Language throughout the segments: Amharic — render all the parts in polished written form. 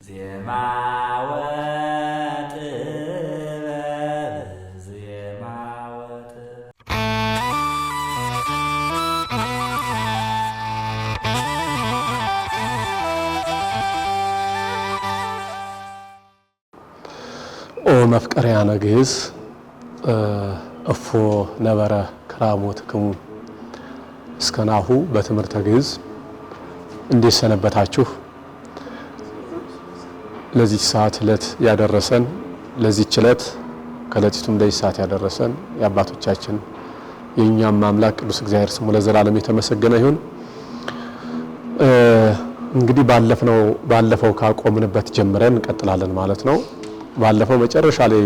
ዜማ ወጥበብ ዜማ ወጥበብ ኦ መፍቀሪያነ ግዕዝ እፎ ነበረ ክራሞትክሙ እስከናሁ በትምህርተ ግዕዝ። እንዴት ሰነበታችሁ? ለዚህ ሰዓት ዕለት ያደረሰን ለዚህ ዕለት ከለቲቱም ለዚህ ሰዓት ያደረሰን የአባቶቻችን የኛም አምላክ ቅዱስ እግዚአብሔር ስሙ ለዘላለም የተመሰገነ ይሁን። እንግዲህ ባለፈው ካቆምንበት ጀምረን እንቀጥላለን ማለት ነው። ባለፈው መጨረሻ ላይ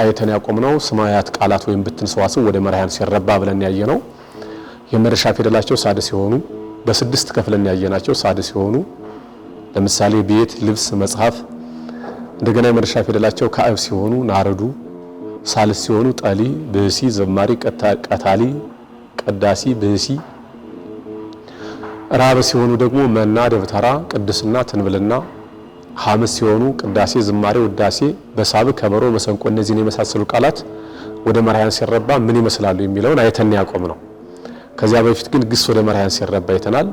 አይተን ያቆምነው ስማያት ቃላት ወይም ብትን ሰዋስው ወደ መራሕያን ሲረባ ብለን ያየነው የመድረሻ ፊደላቸው ሳድስ ሲሆኑ በስድስት ከፍለን ያየናቸው ሳድስ ሲሆኑ ለምሳሌ ቤት፣ ልብስ፣ መጽሐፍ። እንደገና የመድረሻ ፊደላቸው ካዕብ ሲሆኑ ናረዱ፣ ሳልስ ሲሆኑ ጠሊ፣ ብህሲ፣ ዘማሪ፣ ቀታሊ፣ ቀዳሲ፣ ብህሲ። ራብ ሲሆኑ ደግሞ መና፣ ደብተራ፣ ቅድስና፣ ትንብልና። ሐምስ ሲሆኑ ቅዳሴ፣ ዝማሬ፣ ውዳሴ፣ በሳብ፣ ከበሮ፣ መሰንቆ። እነዚህን የመሳሰሉ ቃላት ወደ መራሕያን ሲረባ ምን ይመስላሉ የሚለውን አይተን ያቆም ነው። ከዚያ በፊት ግን ግስ ወደ መራሕያን ሲረባ አይተናል።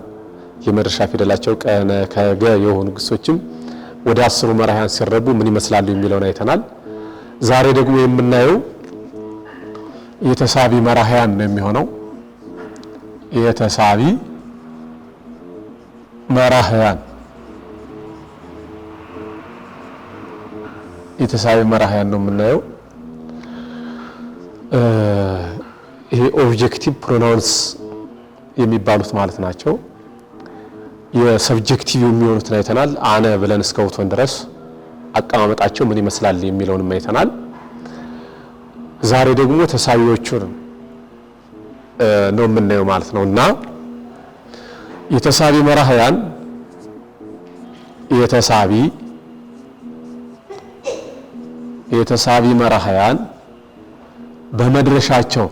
የመድረሻ ፊደላቸው ቀነ ከገ የሆኑ ግሶችም ወደ 10 መራሕያን ሲረቡ ምን ይመስላሉ የሚለውን አይተናል። ዛሬ ደግሞ የምናየው የተሳቢ መራሕያን ነው የሚሆነው። የተሳቢ መራሕያን ነው የምናየው። ይሄ ኦብጀክቲቭ ፕሮናውንስ የሚባሉት ማለት ናቸው። የሰብጀክቲቭ የሚሆኑትን አይተናል። አነ ብለን እስከ ውቶን ድረስ አቀማመጣቸው ምን ይመስላል የሚለውን አይተናል። ዛሬ ደግሞ ተሳቢዎቹን ነው የምናየው ማለት ነውና የተሳቢ መራሕያን የተሳቢ መራሕያን በመድረሻቸው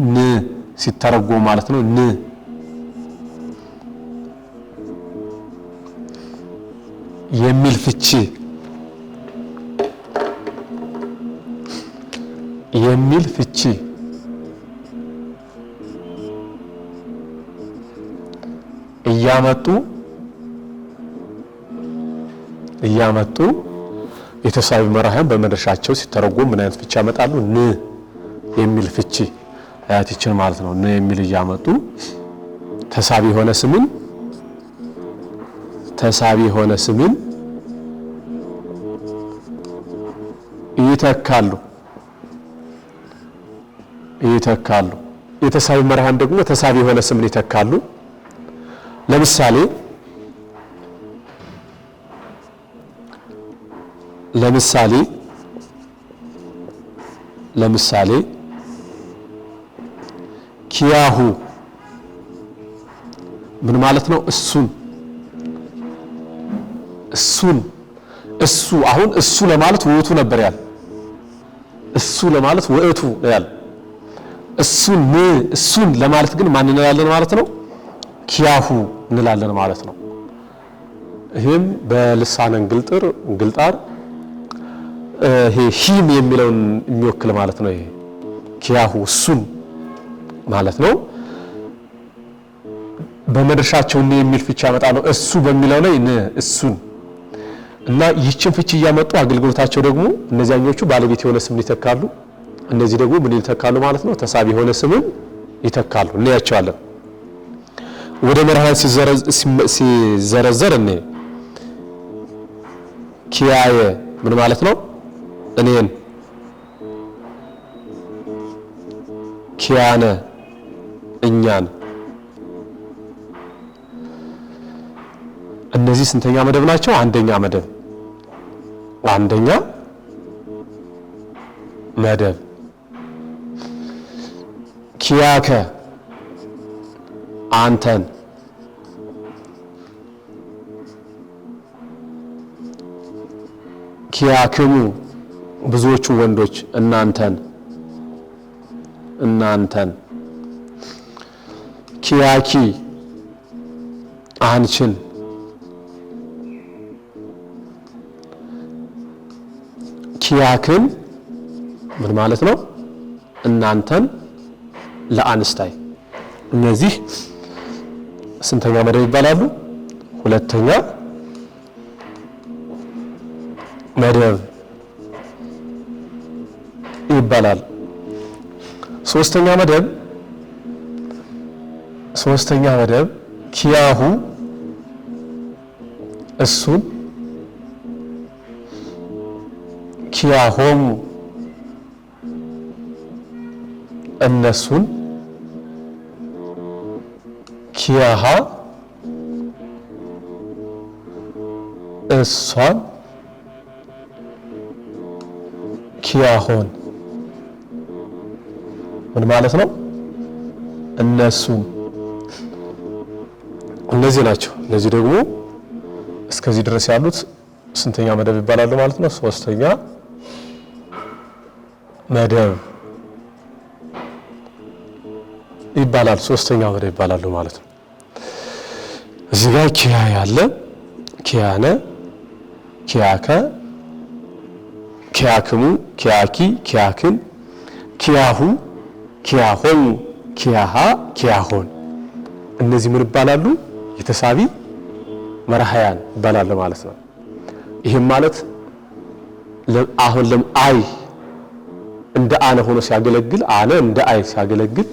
ን ሲተረጎም ማለት ነው። ን የሚል ፍቺ እያመጡ የተሳቢ መራሕያን በመድረሻቸው ሲተረጎም ምን አይነት ፍቺ ያመጣሉ? ን የሚል ፍቺ አያትችን ማለት ነው። ን የሚል እያመጡ ተሳቢ የሆነ ስምን ይተካሉ። የተሳቢ መራሕያን ደግሞ ተሳቢ የሆነ ስምን ይተካሉ። ለምሳሌ ኪያሁ ምን ማለት ነው? እሱ አሁን እሱ ለማለት ወእቱ ነበር ያል። እሱ ለማለት ወእቱ ያል። እሱን ለማለት ግን ማን እንላለን ማለት ነው? ኪያሁ እንላለን ማለት ነው። ይሄም በልሳነ እንግልጣር ይሄ ሂም የሚለውን የሚወክል ማለት ነው። ይሄ ኪያሁ እሱን ማለት ነው። በመድረሻቸው ነ የሚል ፍቺ ያመጣሉ። እሱ በሚለው ላይ እሱን እና ይህችን ፍቺ እያመጡ አገልግሎታቸው ደግሞ እነዚያኞቹ ባለቤት የሆነ ስምን ይተካሉ። እነዚህ ደግሞ ምን ይተካሉ ማለት ነው? ተሳቢ የሆነ ስምን ይተካሉ። እናያቸዋለን። ወደ መራሕያን ሲዘረዘር ኪያየ ምን ማለት ነው? እኔን። ኪያነ እኛን። እነዚህ ስንተኛ መደብ ናቸው? አንደኛ መደብ። ኪያከ አንተን። ኪያክሙ ብዙዎቹ ወንዶች እናንተን። ኪያኪ አንቺን፣ ኪያክን ምን ማለት ነው? እናንተን ለአንስታይ። እነዚህ ስንተኛ መደብ ይባላሉ? ሁለተኛ መደብ ይባላል። ሶስተኛ መደብ ኪያሁ እሱን፣ ኪያሆሙ እነሱን፣ ኪያሃ እሷን፣ ኪያሆን ምን ማለት ነው? እነሱን። እነዚህ ናቸው። እነዚህ ደግሞ እስከዚህ ድረስ ያሉት ስንተኛ መደብ ይባላሉ ማለት ነው? ሶስተኛ መደብ ይባላል። ሶስተኛ መደብ ይባላሉ ማለት ነው። እዚህ ጋር ኪያ ያለ፣ ኪያነ፣ ኪያከ፣ ኪያክሙ፣ ኪያኪ፣ ኪያክን፣ ኪያሁ፣ ኪያሆሙ፣ ኪያሃ፣ ኪያሆን እነዚህ ምን ይባላሉ? የተሳቢ መራሕያን ይባላሉ ማለት ነው። ይህም ማለት አሁን አይ እንደ አነ ሆኖ ሲያገለግል፣ አነ እንደ አይ ሲያገለግል፣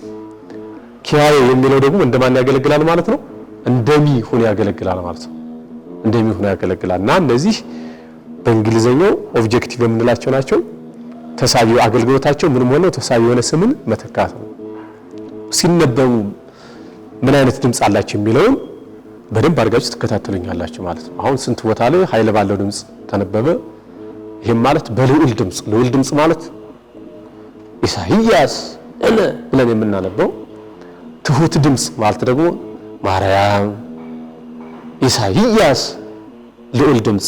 ኪያየ የሚለው ደግሞ እንደማን ያገለግላል ማለት ነው? እንደሚ ሆኖ ያገለግላል ማለት ነው። እንደሚ ሆኖ ያገለግላል እና እነዚህ በእንግሊዘኛው ኦብጀክቲቭ የምንላቸው ናቸው። ተሳቢ አገልግሎታቸው ምንም ሆነ ተሳቢ የሆነ ስምን መተካት ነው። ሲነበቡ ምን አይነት ድምጽ አላቸው የሚለውን በደንብ አድርጋችሁ ትከታተሉኛላችሁ ማለት ነው። አሁን ስንት ቦታ ላይ ኃይል ባለው ድምጽ ተነበበ። ይሄም ማለት በልዑል ድምጽ፣ ልዑል ድምጽ ማለት ኢሳይያስ እለ ብለን የምናነበው፣ ትሁት ድምጽ ማለት ደግሞ ማርያም፣ ኢሳይያስ ልዑል ድምጽ፣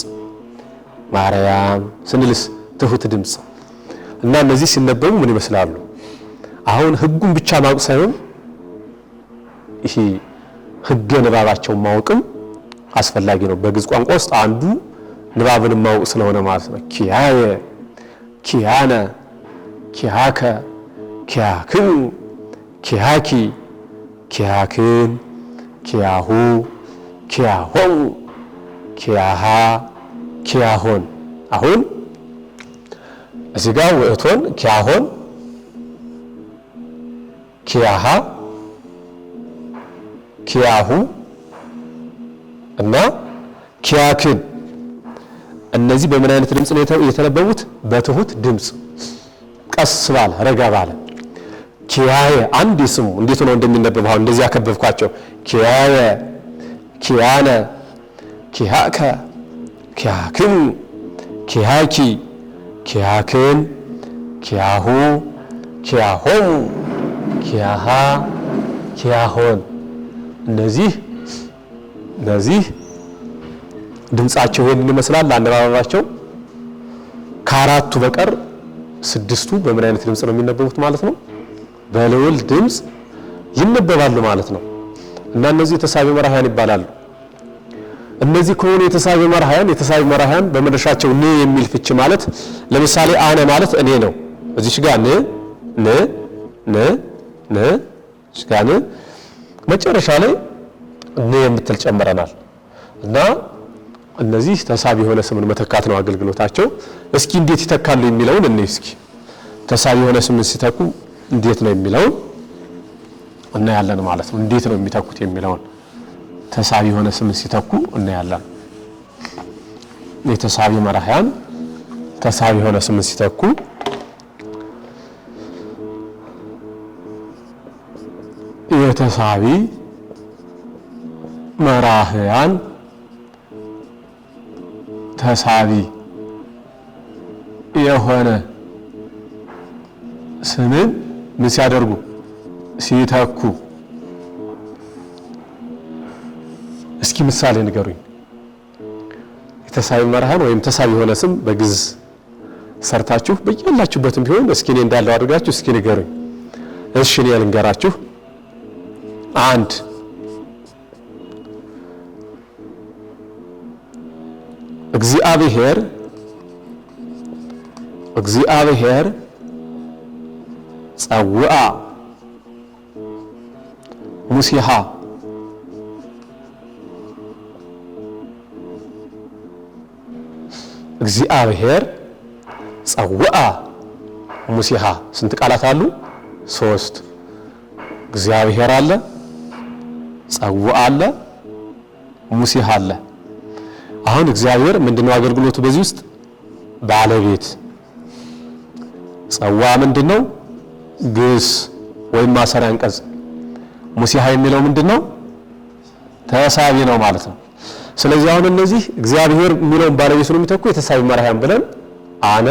ማርያም ስንልስ ትሁት ድምጽ እና እነዚህ ሲነበቡ ምን ይመስላሉ? አሁን ህጉን ብቻ ማወቅ ሳይሆን ይሄ ህገ ንባባቸውን ማወቅም አስፈላጊ ነው። በግዕዝ ቋንቋ ውስጥ አንዱ ንባብን ማወቅ ስለሆነ ማለት ነው። ኪያየ፣ ኪያነ፣ ኪያከ፣ ኪያክሙ፣ ኪያኪ፣ ኪያክን፣ ኪያሁ፣ ኪያሆሙ፣ ኪያሃ፣ ኪያሆን። አሁን እዚህ ጋር ውእቶን፣ ኪያሆን፣ ኪያሃ፣ ኪያሁ እና ኪያክን እነዚህ በምን አይነት ድምጽ ነው የተነበቡት? በትሁት ድምጽ ቀስ ባለ ረጋ ባለ። ኪያየ አንድ ስሙ እንዴት ነው እንደሚነበብ አሁን እንደዚህ ያከበብኳቸው። ኪያየ፣ ኪያነ፣ ኪያከ፣ ኪያክሙ፣ ኪያኪ፣ ኪያክን፣ ኪያሁ፣ ኪያሆሙ፣ ኪያሃ፣ ኪያሆን እነዚህ ድምጻቸው ይሄንን ይመስላል። አነባበባቸው ከአራቱ በቀር ስድስቱ በምን አይነት ድምጽ ነው የሚነበቡት ማለት ነው? በልዑል ድምጽ ይነበባሉ ማለት ነው። እና እነዚህ የተሳቢ መራሕያን ይባላሉ። እነዚህ ከሆኑ የተሳቢ መራሕያን በመድረሻቸው ን የሚል ፍች ማለት ለምሳሌ አነ ማለት እኔ ነው። እዚች ጋር ን እዚች ጋር መጨረሻ ላይ ን የምትል ጨምረናል። እና እነዚህ ተሳቢ የሆነ ስምን መተካት ነው አገልግሎታቸው። እስኪ እንዴት ይተካሉ የሚለውን እኔ እስኪ ተሳቢ የሆነ ስምን ሲተኩ እንዴት ነው የሚለውን እናያለን ማለት ነው። እንዴት ነው የሚተኩት የሚለውን ተሳቢ የሆነ ስምን ሲተኩ እናያለን። የተሳቢ መራሕያን ተሳቢ የሆነ ስምን ሲተኩ የተሳቢ መራሕያን ተሳቢ የሆነ ስምን ምን ሲያደርጉ ሲተኩ። እስኪ ምሳሌ ንገሩኝ። የተሳቢ መራሕያን ወይም ተሳቢ የሆነ ስም በግዕዝ ሰርታችሁ በየላችሁበትም ቢሆን እስኪ እኔ እንዳለው አድርጋችሁ እስኪ ንገሩኝ። እሺ እኔ ልንገራችሁ። አንድ እግዚአብሔር ጸውአ ሙሴሃ እግዚአብሔር ጸውአ ሙሴሃ ስንት ቃላት አሉ? 3 እግዚአብሔር አለ፣ ጸውአ አለ፣ ሙሴሃ አለ። አሁን እግዚአብሔር ምንድነው አገልግሎቱ በዚህ ውስጥ? ባለቤት። ጸውአ ምንድነው? ግስ ወይም ማሰሪያ አንቀጽ። ሙሴሃ የሚለው ምንድነው? ተሳቢ ነው ማለት ነው። ስለዚህ አሁን እነዚህ እግዚአብሔር የሚለውን ባለቤት ነው የሚተኩ የተሳቢ መራሕያን ብለን አነ፣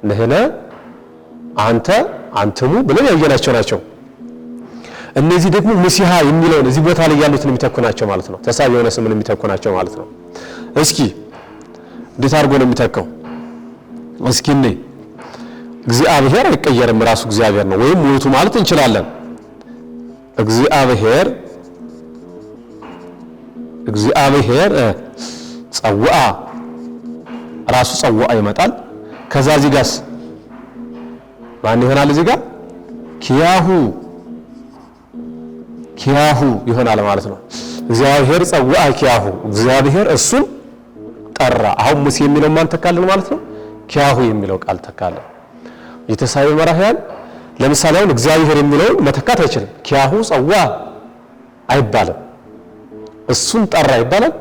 ንሕነ፣ አንተ፣ አንትሙ ብለን ያየናቸው ናቸው። እነዚህ ደግሞ ሙሴሃ የሚለውን እዚህ ቦታ ላይ ያሉትን የሚተኩ ናቸው ማለት ነው። ተሳቢ የሆነ ስምን የሚተኩ ናቸው ማለት ነው። እስኪ እንዴት አድርጎ ነው የሚተካው? እስኪ እግዚአብሔር አይቀየርም፣ ራሱ እግዚአብሔር ነው ወይም ውእቱ ማለት እንችላለን። እግዚአብሔር ጸውአ ራሱ ጸውአ ይመጣል። ከዛ እዚህ ጋርስ ማን ይሆናል? እዚህ ጋር ኪያሁ ይሆናል ማለት ነው። እግዚአብሔር ጸውአ ኪያሁ፣ እግዚአብሔር እሱን ጠራ። አሁን ሙሴ የሚለው ማን ተካልን ማለት ነው? ኪያሁ የሚለው ቃል ተካልን። የተሳቢ መራሕያን ለምሳሌ አሁን እግዚአብሔር የሚለውን መተካት አይችልም። ኪያሁ ጸውአ አይባልም። እሱን ጠራ ይባላል።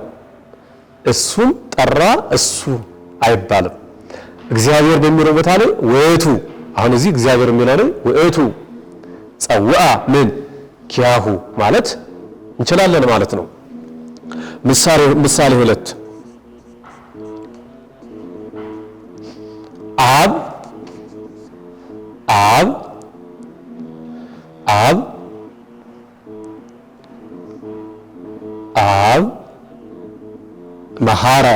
እሱን ጠራ እሱ አይባልም። እግዚአብሔር በሚለው ቦታ ላይ ውእቱ፣ አሁን እዚህ እግዚአብሔር የሚለው ላይ ውእቱ ጸውአ ምን ኪያሁ ማለት እንችላለን ማለት ነው። ምሳሌ 2 አብ መሐረ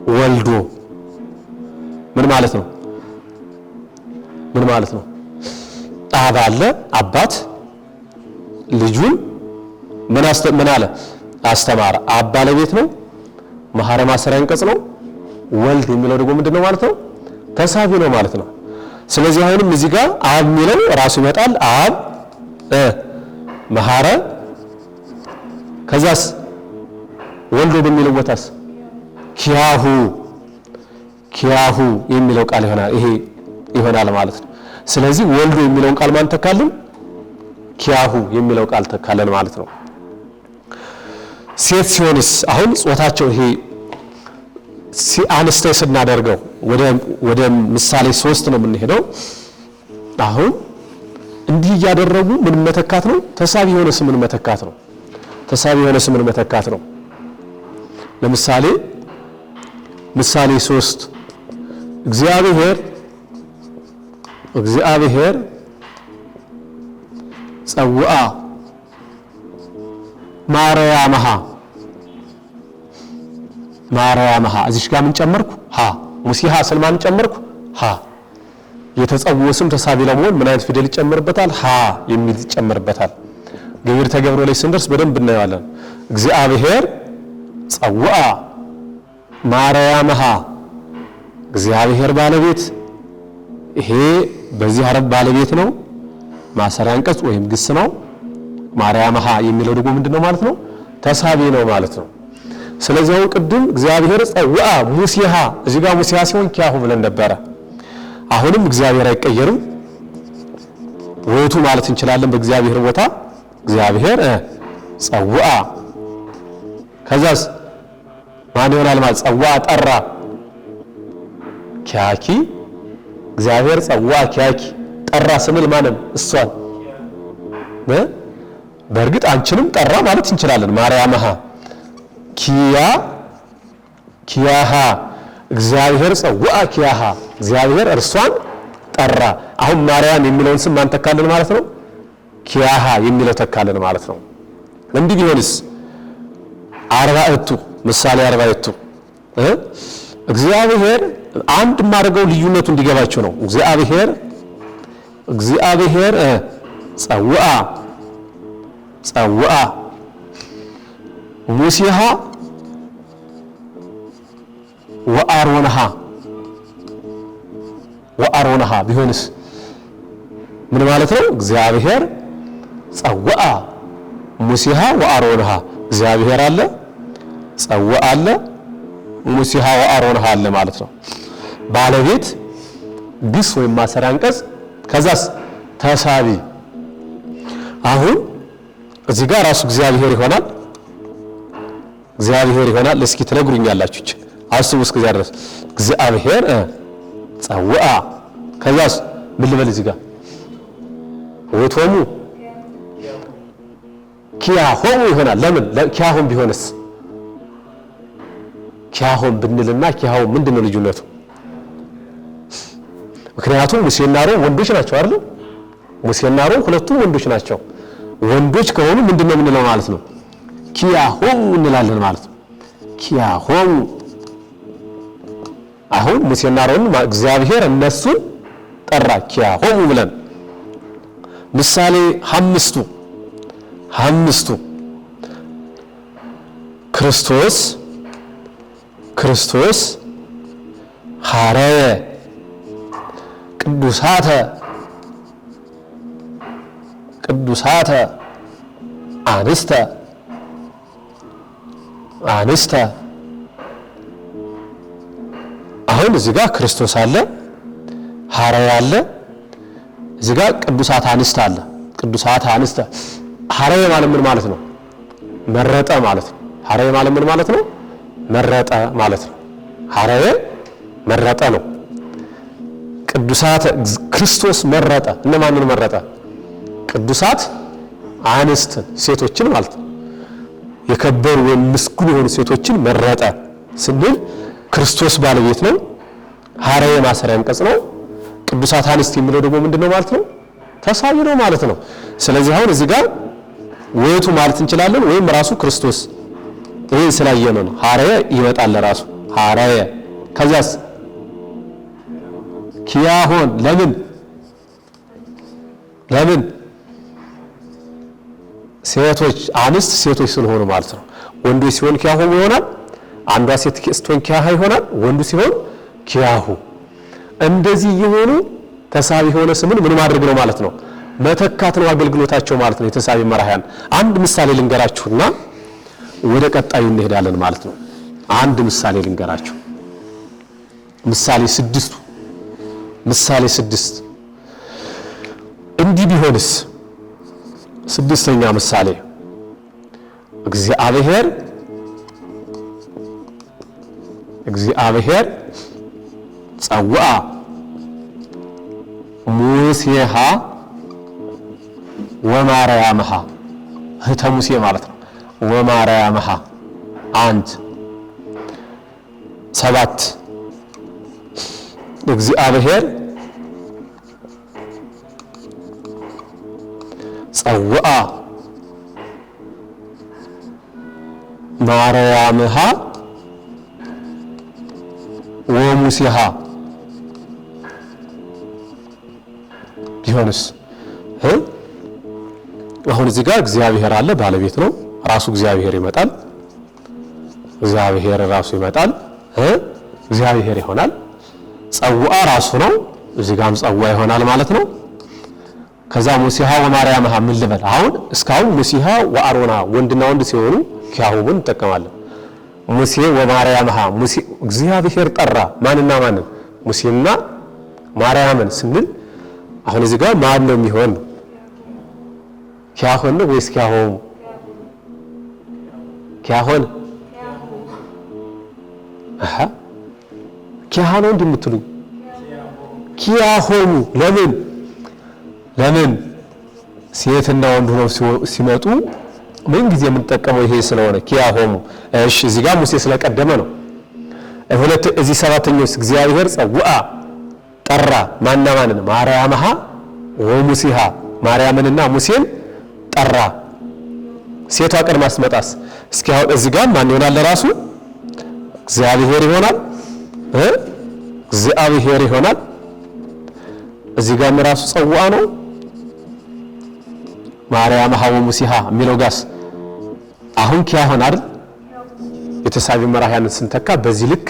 ወልዶ ምን ማለት ነው? አብ አለ አባት ልጁን ምን አለ? አስተማረ። አብ ባለቤት ነው። መሐረ ማሰሪያ አንቀጽ ነው። ወልድ የሚለው ደግሞ ምንድነው ማለት ነው? ተሳቢ ነው ማለት ነው። ስለዚህ አሁንም እዚህ ጋር አብ የሚለው ራሱ ይመጣል። አብ መሐረ ከዛስ ወልዶ በሚለው ቦታስ ኪያሁ የሚለው ቃል ይሆናል ማለት ነው። ስለዚህ ወልዶ የሚለውን ቃል ማን ተካልን? ኪያሁ የሚለው ቃል ተካልን ማለት ነው። ሴት ሲሆንስ አሁን ጾታቸው ይሄ አንስተ ስናደርገው ወደ ምሳሌ 3 ነው የምንሄደው። አሁን እንዲህ እያደረጉ ምን መተካት ነው? ተሳቢ የሆነ ስምን መተካት ነው። ለምሳሌ ምሳሌ 3 እግዚአብሔር ጸውአ ማርያምሃ እዚህ ጋር ምን ጨመርኩ? ሙሴሃ ስልማን ጨመርኩ? የተጸውዖ ስም ተሳቢ ለመሆን ምን አይነት ፊደል ይጨመርበታል? የሚል ይጨመርበታል። ግብር ተገብሮ ላይ ስንደርስ በደንብ እናየዋለን። እግዚአብሔር ጸውአ ማርያምሃ እግዚአብሔር ባለቤት፣ ይሄ በዚህ ሐረግ ባለቤት ነው፣ ማሰሪያ አንቀጽ ወይም ግስ ነው። ማርያምሃ የሚለው ደግሞ ምንድነው ማለት ነው? ተሳቢ ነው ማለት ነው። ስለዚህ አሁን ቅድም እግዚአብሔር ጸውአ ሙሴሃ እዚህ ጋር ሙሴሃ ሲሆን ኪያሁ ብለን ነበረ። አሁንም እግዚአብሔር አይቀየርም፣ ውእቱ ማለት እንችላለን። በእግዚአብሔር ቦታ እግዚአብሔር ጸውአ ከዛስ ማን ይሆናል ማለት? ጸውአ ጠራ ኪያኪ እግዚአብሔር ጸውአ ኪያኪ ጠራ ስንል ማንን? እሷን። በእርግጥ አንቺንም ጠራ ማለት እንችላለን። ማርያምሃ ኪያሃ እግዚአብሔር ጸውአ ኪያሃ እግዚአብሔር እርሷን ጠራ። አሁን ማርያም የሚለውን ስም ማን ተካልን ማለት ነው? ኪያሃ የሚለው ተካልን ማለት ነው። እንዲህ ቢሆንስ ምሳሌ 40 እግዚአብሔር አንድ ማድረገው ልዩነቱ እንዲገባችሁ ነው። እግዚአብሔር ጸውአ ሙሴሃ ወአሮንሃ ቢሆንስ ምን ማለት ነው? እግዚአብሔር ጸውአ ሙሴሃ ወአሮንሃ እግዚአብሔር አለ፣ ጸውአ አለ፣ ሙሴሃ ወአሮንሃ አለ ማለት ነው። ባለቤት ግስ ወይም ማሰሪያ አንቀጽ ከዛስ ተሳቢ። አሁን እዚህ ጋር ራሱ እግዚአብሔር ይሆናል። እስኪ ትነግሩኛላችሁ። አስቡ እስከዚያ ድረስ እግዚአብሔር ጸውአ ከዛስ ምን ልበል እዚህ ጋር ወቶሙ ኪያሆሙ ይሆናል። ለምን ኪያሆም ቢሆንስ? ኪያሆም ብንልና ኪያሆም ምንድነው ልዩነቱ? ምክንያቱም ሙሴና አሮን ወንዶች ናቸው አይደል? ሙሴና አሮን ሁለቱም ወንዶች ናቸው። ወንዶች ከሆኑ ምንድነው የምንለው ማለት ነው? ኪያሆም እንላለን ማለት ነው። ኪያሆም አሁን ሙሴና አሮን እግዚአብሔር እነሱን ጠራ ኪያሆም ብለን። ምሳሌ አምስቱ ክርስቶስ ሐረየ ቅዱሳተ አንስተ አሁን እዚህ ጋር ክርስቶስ አለ፣ ሐረየ አለ፣ እዚህ ጋር ቅዱሳት አንስተ አለ። ቅዱሳት አንስተ ሐረየ ማለት ምን ማለት ነው? መረጠ ማለት ነው። ሐረየ ማለት ምን ማለት ነው? መረጠ ማለት ነው። ሐረየ መረጠ ነው። ቅዱሳት ክርስቶስ መረጠ። እነማንን መረጠ? ቅዱሳት አንስትን ሴቶችን ማለት ነው። የከበሩ ወይም ምስጉን የሆኑ ሴቶችን መረጠ ስንል ክርስቶስ ባለቤት ነው። ሐረየ ማሰሪያ አንቀጽ ነው። ቅዱሳት አንስት የሚለው ደግሞ ምንድነው ማለት ነው? ተሳቢ ነው ማለት ነው። ስለዚህ አሁን እዚህ ጋር ወይቱ ማለት እንችላለን ወይም ራሱ ክርስቶስ ይሄን ስላየነ ነው። ሐረየ ይመጣል ለራሱ ሐረየ። ከዛስ ኪያሆን ለምን ሴቶች አንስት ሴቶች ስለሆኑ ማለት ነው። ወንዶች ሲሆን ኪያሆም ይሆናል። አንዷ ሴት ስትሆን ኪያሃ ይሆናል። ወንዱ ሲሆን ኪያሁ። እንደዚህ የሆኑ ተሳቢ የሆነ ስምን ምን ማድረግ ነው ማለት ነው? መተካት ነው አገልግሎታቸው ማለት ነው። የተሳቢ መራህያን አንድ ምሳሌ ልንገራችሁና ወደ ቀጣዩ እንሄዳለን ማለት ነው። አንድ ምሳሌ ልንገራችሁ። ምሳሌ 6 እንዲህ ቢሆንስ? ስድስተኛ ምሳሌ እግዚአብሔር ጸውአ ሙሴሃ ወማርያምሃ እህተ ሙሴ ማለት ነው። ወማርያምሃ 7 እግዚአብሔር ጸውአ ማርያምሃ ወሙሴሃ ቢሆንስ? አሁን እዚህ ጋር እግዚአብሔር አለ፣ ባለቤት ነው። ራሱ እግዚአብሔር ይመጣል። እግዚአብሔር ራሱ ይመጣል፣ እግዚአብሔር ይሆናል። ጸውአ ራሱ ነው። እዚህ ጋርም ጸውአ ይሆናል ማለት ነው። ከዛ ሙሴሃ ወማርያምሃ ምን ልበል? አሁን እስካሁን ሙሴሃ ወአሮና ወንድና ወንድ ሲሆኑ ኪያሁን እንጠቀማለን። ሙሴ ወማርያምሃ ሙሴ እግዚአብሔር ጠራ ማንና ማንን? ሙሴና ማርያምን ስንል አሁን እዚህ ጋር ማን ነው የሚሆን? ኪያሆን ነው ወይስ ኪያሆም? ኪያሆን ኪያሆን ነው እንደምትሉኝ? ኪያሆኑ ለምን ሴትና ወንድ ሆነው ሲመጡ ምን ጊዜ የምንጠቀመው ይሄ ስለሆነ ኪያሆሙ። እሺ እዚህ ጋር ሙሴ ስለቀደመ ነው። እዚህ ሰባተኛው እግዚአብሔር ጸውአ ጠራ ማንና ማንን? ማርያምሃ ወሙሴሃ ማርያምንና ሙሴን ጠራ። ሴቷ ቀድማ ስትመጣስ? እስኪ አሁን እዚህ ጋር ማን ይሆናል? ለራሱ እግዚአብሔር ይሆናል። እግዚአብሔር ይሆናል። እዚህ ጋር ራሱ ጸውአ ነው። ማርያም ሀወ ሙሲሃ የሚለው ጋስ አሁን ኪያ ሆነ አይደል? የተሳቢ መራህያንን ስንተካ በዚህ ልክ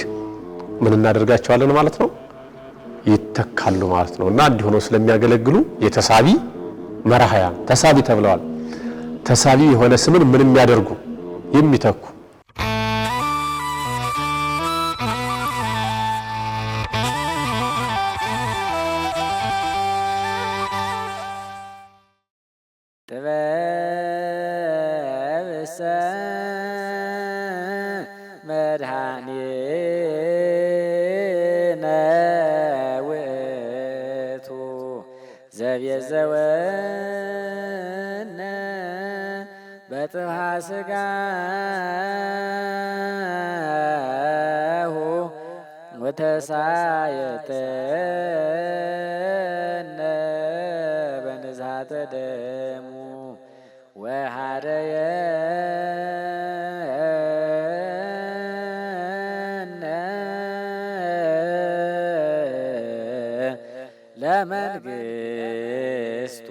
ምን እናደርጋቸዋለን ማለት ነው? ይተካሉ ማለት ነው። እና እንዲህ ሆነው ስለሚያገለግሉ የተሳቢ መራህያን ተሳቢ ተብለዋል። ተሳቢ የሆነ ስምን ምን የሚያደርጉ የሚተኩ ጥበብሰ መድኃኒነ ውእቱ ዘቤዘወነ በጥብሐ ሥጋሁ ወተሳየጠነ በንዝሐተ ደሙ ወሃደየነ ለመንግሥቱ